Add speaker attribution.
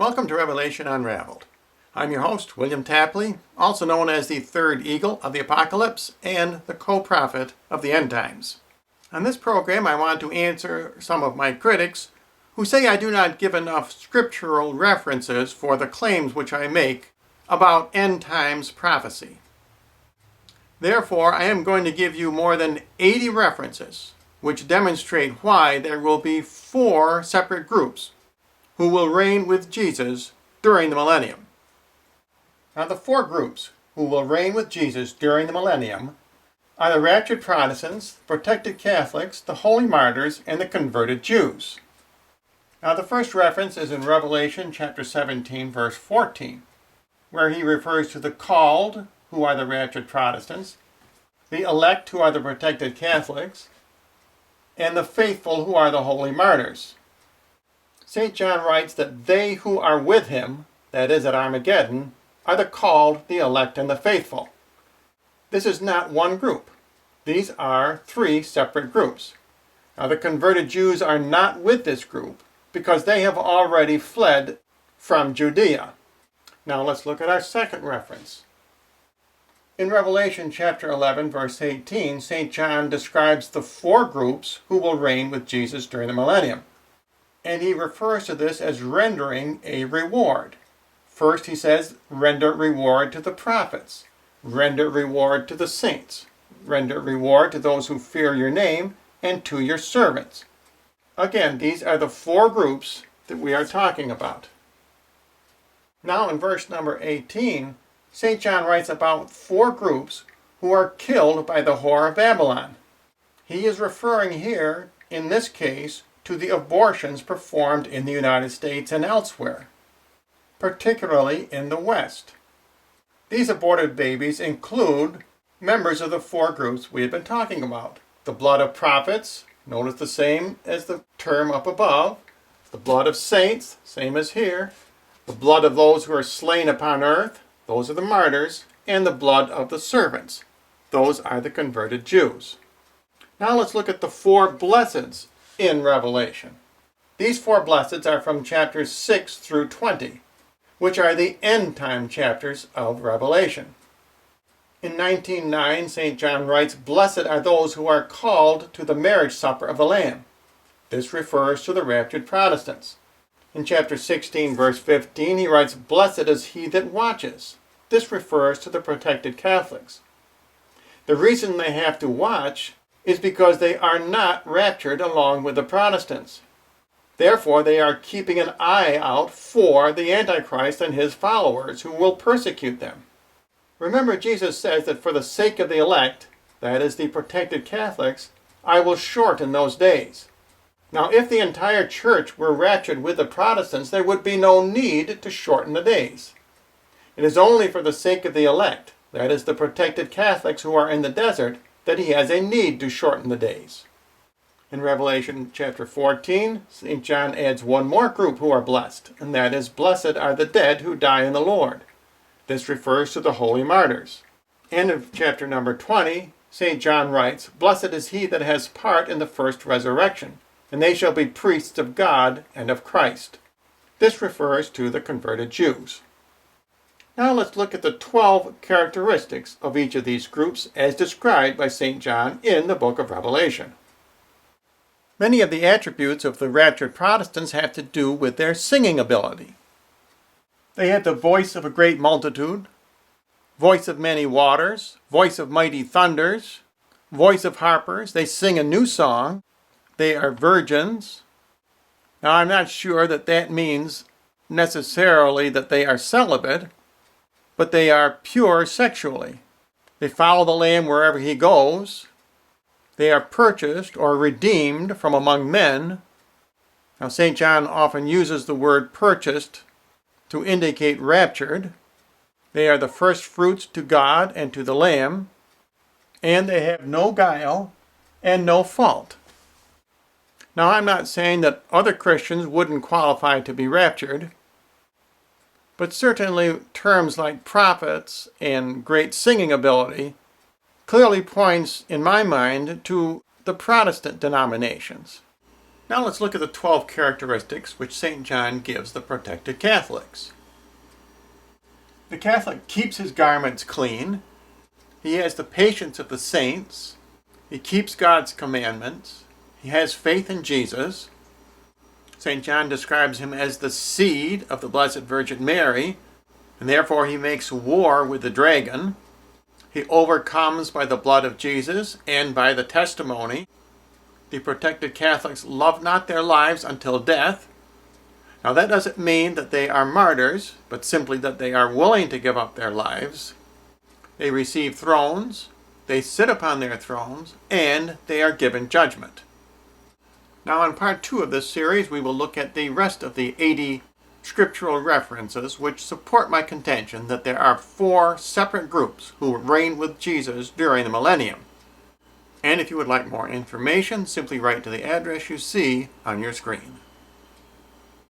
Speaker 1: Welcome to Revelation Unraveled. I'm your host, William Tapley, also known as the third eagle of the apocalypse and the co-prophet of the end times. On this program, I want to answer some of my critics who say I do not give enough scriptural references for the claims which I make about end times prophecy. Therefore, I am going to give you more than 80 references which demonstrate why there will be 4 separate groups who will reign with Jesus during the millennium. Now, the 4 groups who will reign with Jesus during the millennium are the Raptured Protestants, protected Catholics, the Holy Martyrs, and the converted Jews. Now, the first reference is in Revelation chapter 17, verse 14, where he refers to the called, who are the Raptured Protestants, the elect, who are the protected Catholics, and the faithful, who are the Holy Martyrs. St. John writes that they who are with him, that is at Armageddon, are the called, the elect, and the faithful. This is not one group. These are 3 separate groups. Now, the converted Jews are not with this group because they have already fled from Judea. Now, let's look at our second reference. In Revelation chapter 11, verse 18, St. John describes the 4 groups who will reign with Jesus during the millennium. And he refers to this as rendering a reward. First, he says, render reward to the prophets, render reward to the saints, render reward to those who fear your name, and to your servants. Again, these are the 4 groups that we are talking about. Now, in verse number 18, St. John writes about 4 groups who are killed by the whore of Babylon. He is referring here, in this case, to the abortions performed in the United States and elsewhere, particularly in the West. These aborted babies include members of the 4 groups we have been talking about. The blood of prophets, notice the same as the term up above. The blood of saints, same as here. The blood of those who are slain upon earth, those are the martyrs. And the blood of the servants, those are the converted Jews. Now let's look at the 4 blesseds in Revelation. These 4 blesseds are from chapters 6 through 20, which are the end time chapters of Revelation. In 19:9, St. John writes, "Blessed are those who are called to the marriage supper of the Lamb." This refers to the Raptured Protestants. In chapter 16, verse 15, he writes, "Blessed is he that watches." This refers to the protected Catholics. The reason they have to watch is because they are not raptured along with the Protestants. Therefore, they are keeping an eye out for the Antichrist and his followers who will persecute them. Remember, Jesus says that for the sake of the elect, that is the protected Catholics, I will shorten those days. Now, if the entire church were raptured with the Protestants, there would be no need to shorten the days. It is only for the sake of the elect, that is the protected Catholics who are in the desert, that he has a need to shorten the days. In Revelation chapter 14, St. John adds one more group who are blessed, and that is, blessed are the dead who die in the Lord. This refers to the holy martyrs. And in chapter number 20, St. John writes, "Blessed is he that has part in the first resurrection, and they shall be priests of God and of Christ." This refers to the converted Jews. Now let's look at the 12 characteristics of each of these groups as described by St. John in the book of Revelation. Many of the attributes of the Raptured Protestants have to do with their singing ability. They have the voice of a great multitude, voice of many waters, voice of mighty thunders, voice of harpers. They sing a new song. They are virgins. Now, I'm not sure that that means necessarily that they are celibate, but they are pure sexually. They follow the Lamb wherever he goes. They are purchased or redeemed from among men. Now, St. John often uses the word purchased to indicate raptured. They are the first fruits to God and to the Lamb, and they have no guile and no fault. Now, I'm not saying that other Christians wouldn't qualify to be raptured, but certainly terms like prophets and great singing ability clearly points, in my mind, to the Protestant denominations. Now let's look at the 12 characteristics which St. John gives the protected Catholics. The Catholic keeps his garments clean. He has the patience of the saints. He keeps God's commandments. He has faith in Jesus. St. John describes him as the seed of the Blessed Virgin Mary, and therefore he makes war with the dragon. He overcomes by the blood of Jesus and by the testimony. The protected Catholics love not their lives until death. Now that doesn't mean that they are martyrs, but simply that they are willing to give up their lives. They receive thrones, they sit upon their thrones, and they are given judgment. Now in part 2 of this series, we will look at the rest of the 80 scriptural references which support my contention that there are 4 separate groups who reign with Jesus during the millennium. And if you would like more information, simply write to the address you see on your screen.